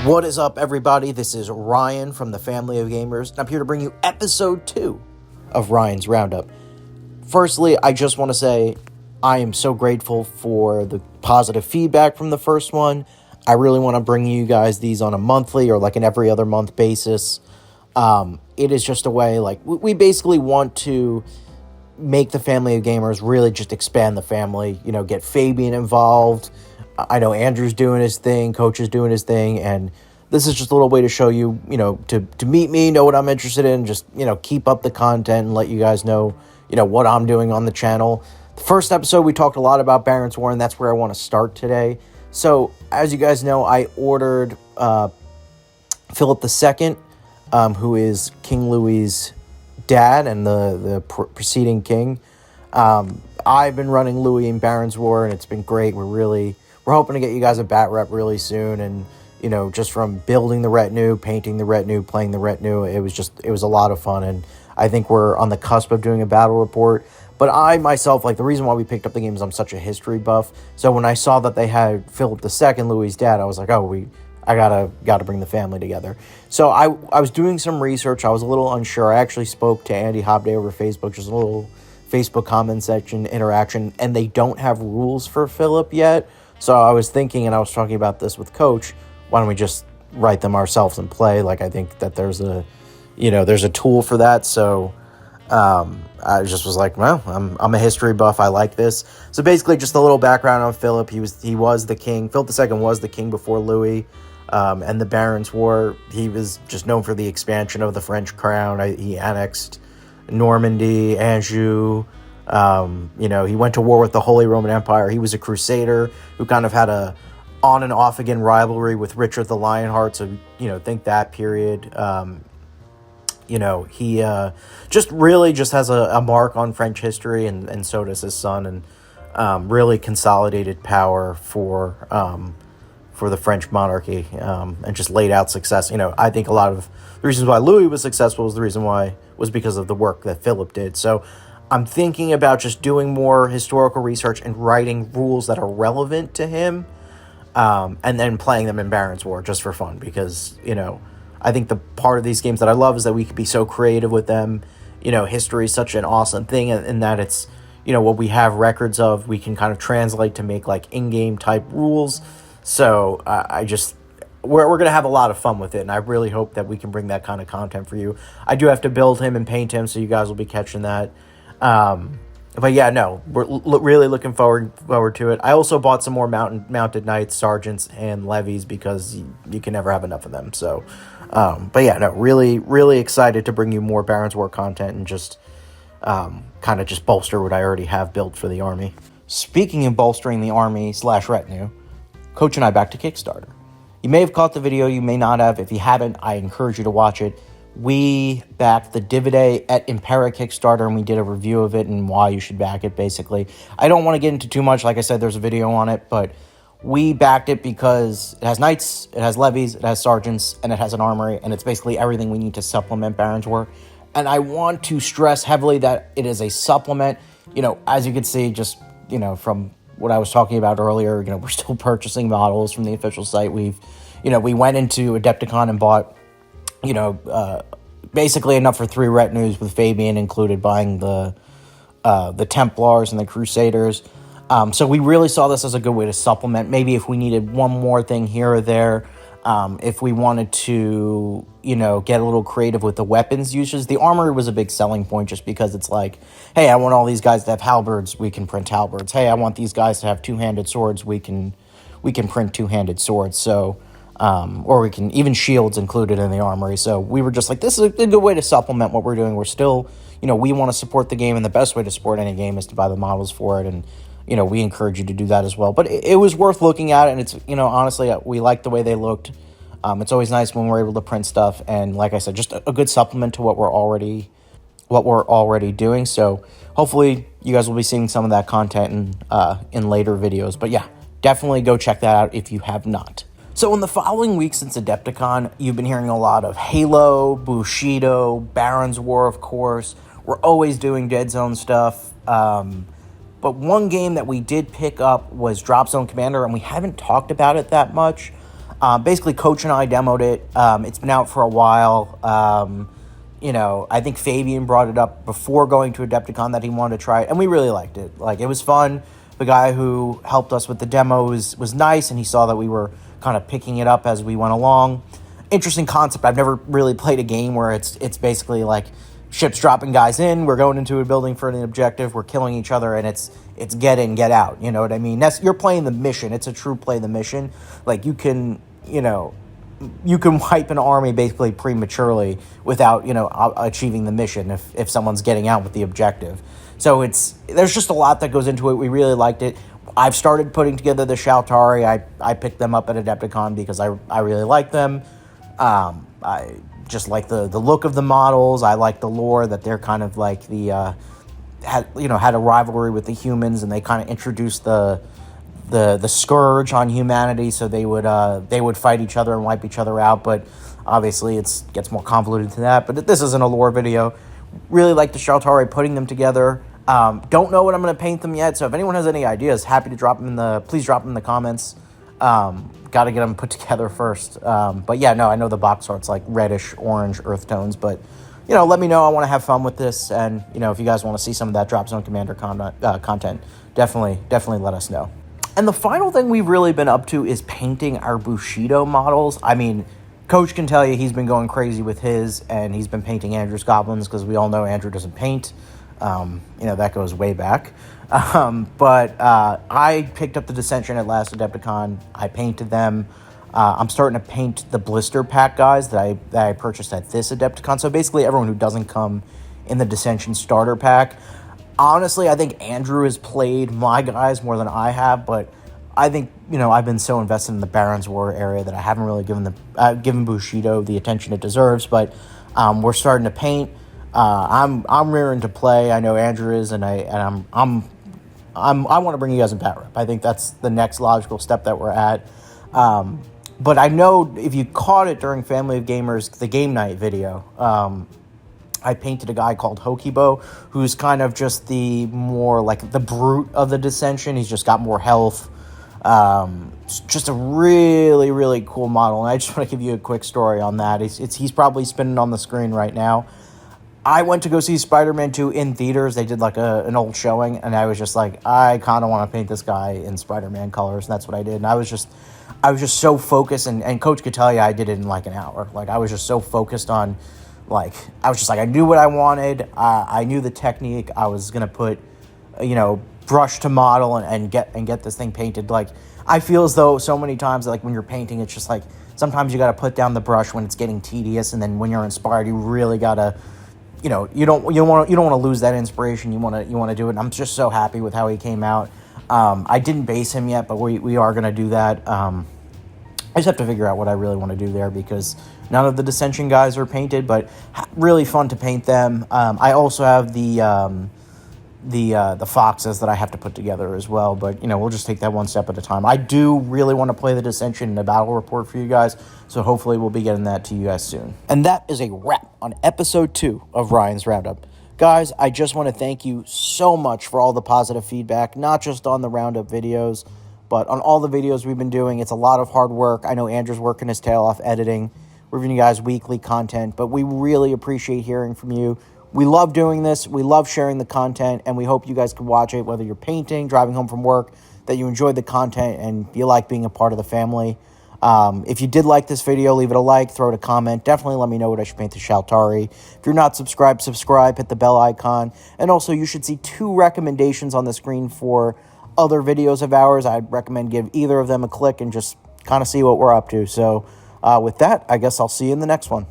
What is up, everybody? This is Ryan from the Family of Gamers, and I'm here to bring you episode 2 of Ryan's Roundup. Firstly, I just want to say I am so grateful for the positive feedback from the first one. I really want to bring you guys these on a monthly or like an every other month basis. It is just a way, like, we basically want to make the Family of Gamers really just expand the family, get Fabian involved. I know Andrew's doing his thing, Coach is doing his thing, and this is just a little way to show you, to meet me, know what I'm interested in, just, keep up the content and let you guys know, what I'm doing on the channel. The first episode, we talked a lot about Barons War, and that's where I want to start today. So, as you guys know, I ordered Philip II, who is King Louis's dad and the preceding king. I've been running Louis in Barons War, and it's been great. We're hoping to get you guys a bat rep really soon, and just from building the retinue, painting the retinue, playing the retinue, it was a lot of fun, and I think we're on the cusp of doing a battle report. But I myself, the reason why we picked up the game is I'm such a history buff. So when I saw that they had Philip II, Louis's dad, I was like, I gotta bring the family together. So I was doing some research. I was a little unsure. I actually spoke to Andy Hobday over Facebook, just a little Facebook comment section interaction, and they don't have rules for Philip yet. So I was thinking, and I was talking about this with Coach, why don't we just write them ourselves and play? I think that there's a tool for that. So I just was like, well, I'm a history buff. I like this. So basically, just a little background on Philip. He was the king. Philip II was the king before Louis, and the Barons War. He was just known for the expansion of the French crown. He annexed Normandy, Anjou. He went to war with the Holy Roman Empire. He was a crusader who kind of had a on and off again rivalry with Richard the Lionheart. So, think that period. He just really has a mark on French history, and so does his son, and really consolidated power for the French monarchy, and just laid out success. I think a lot of the reasons why Louis was successful was because of the work that Philip did. So I'm thinking about just doing more historical research and writing rules that are relevant to him, and then playing them in Barons War just for fun, because, I think the part of these games that I love is that we could be so creative with them. History is such an awesome thing in that it's, what we have records of, we can kind of translate to make in-game type rules. So we're going to have a lot of fun with it, and I really hope that we can bring that kind of content for you. I do have to build him and paint him, so you guys will be catching that. But yeah, no, we're really looking forward to it. I also bought some more mounted knights, sergeants, and levies, because you can never have enough of them. So, but yeah, no, really, really excited to bring you more Barons War content and just kind of just bolster what I already have built for the army. Speaking of bolstering the army / retinue, Coach and I back to Kickstarter. You may have caught the video, you may not have. If you haven't, I encourage you to watch it. We backed the Divide et Impera Kickstarter, and we did a review of it and why you should back it, basically. I don't want to get into too much. Like I said, there's a video on it, but we backed it because it has knights, it has levies, it has sergeants, and it has an armory, and it's basically everything we need to supplement Barons War. And I want to stress heavily that it is a supplement. As you can see, just, from what I was talking about earlier, we're still purchasing models from the official site. We went into Adepticon and bought, basically enough for 3 retinues, with Fabian included, buying the Templars and the Crusaders. So we really saw this as a good way to supplement. Maybe if we needed one more thing here or there, if we wanted to, get a little creative with the weapons uses. The armory was a big selling point, just because it's like, hey, I want all these guys to have halberds, we can print halberds. Hey, I want these guys to have two-handed swords, we can print two-handed swords. So, or we can even shields included in the armory. So we were just like, this is a good way to supplement what we're doing. We're still, we want to support the game, and the best way to support any game is to buy the models for it. And, we encourage you to do that as well. But it was worth looking at, and it's, honestly, we liked the way they looked. It's always nice when we're able to print stuff. And like I said, just a good supplement to what we're already doing. So hopefully you guys will be seeing some of that content in later videos. But yeah, definitely go check that out if you have not. So in the following weeks since Adepticon, you've been hearing a lot of Halo, Bushido, Barons War, of course. We're always doing Dead Zone stuff. But one game that we did pick up was Drop Zone Commander, and we haven't talked about it that much. Basically, Coach and I demoed it. It's been out for a while. I think Fabian brought it up before going to Adepticon that he wanted to try it, and we really liked it. Like, it was fun. The guy who helped us with the demo was nice, and he saw that we were kind of picking it up as we went along. Interesting concept. I've never really played a game where it's basically like ships dropping guys in, we're going into a building for an objective, we're killing each other, and it's get in, get out. You know what I mean? You're playing the mission. It's a true play the mission. Like, you can wipe an army basically prematurely without, achieving the mission if someone's getting out with the objective. So there's just a lot that goes into it. We really liked it. I've started putting together the Shaltari. I picked them up at Adepticon because I really like them. I just like the look of the models. I like the lore that they're kind of like had a rivalry with the humans, and they kind of introduced the scourge on humanity, so they would fight each other and wipe each other out. But obviously it gets more convoluted than that. But this isn't a lore video. Really like the Shaltari, putting them together. Don't know what I'm going to paint them yet, so if anyone has any ideas, happy to please drop them in the comments. Got to get them put together first. But yeah, no, I know the box art's like reddish, orange, earth tones, but let me know. I want to have fun with this, and if you guys want to see some of that Drop Zone Commander content, definitely let us know. And the final thing we've really been up to is painting our Bushido models. I mean, Coach can tell you he's been going crazy with his, and he's been painting Andrew's goblins, because we all know Andrew doesn't paint. That goes way back. But I picked up the Dissension at last Adepticon. I painted them. I'm starting to paint the blister pack guys that I purchased at this Adepticon. So basically everyone who doesn't come in the Dissension starter pack. Honestly, I think Andrew has played my guys more than I have, but I think, I've been so invested in the Baron's War area that I haven't really given Bushido the attention it deserves. But we're starting to paint. I'm rearing to play. I know Andrew is, and I want to bring you guys in Pat Rep. I think that's the next logical step that we're at. But I know if you caught it during Family of Gamers, the game night video, I painted a guy called Hokibo, who's kind of just the more like the brute of the Dissension. He's just got more health. Just a really, really cool model. And I just want to give you a quick story on that. He's probably spinning on the screen right now. I went to go see Spider-Man 2 in theaters. They did like an old showing, and I was just like, I kind of want to paint this guy in Spider-Man colors, and that's what I did. And I was just so focused, and Coach could tell you I did it in like an hour. Like, I was just so focused on, I knew what I wanted. I knew the technique. I was going to put, brush to model and get this thing painted. Like, I feel as though so many times, like, when you're painting, it's just like, sometimes you got to put down the brush when it's getting tedious, and then when you're inspired, you really got to, you don't want to lose that inspiration. You want to do it. And I'm just so happy with how he came out. I didn't base him yet, but we are going to do that. I just have to figure out what I really want to do there, because none of the Dissension guys are painted, but really fun to paint them. I also have the foxes that I have to put together as well, but we'll just take that one step at a time. I do really want to play the Dissension in a battle report for you guys, so hopefully we'll be getting that to you guys soon. And that is a wrap on episode 2 of Ryan's Roundup. Guys, I just want to thank you so much for all the positive feedback, not just on the Roundup videos, but on all the videos we've been doing. It's a lot of hard work. I know Andrew's working his tail off editing. We're giving you guys weekly content, but we really appreciate hearing from you. We love doing this. We love sharing the content, and we hope you guys can watch it, whether you're painting, driving home from work, that you enjoyed the content and you like being a part of the family. If you did like this video, leave it a like, throw it a comment. Definitely let me know what I should paint the Shaltari. If you're not subscribed, subscribe, hit the bell icon. And also, you should see 2 recommendations on the screen for other videos of ours. I'd recommend give either of them a click and just kind of see what we're up to. So with that, I guess I'll see you in the next one.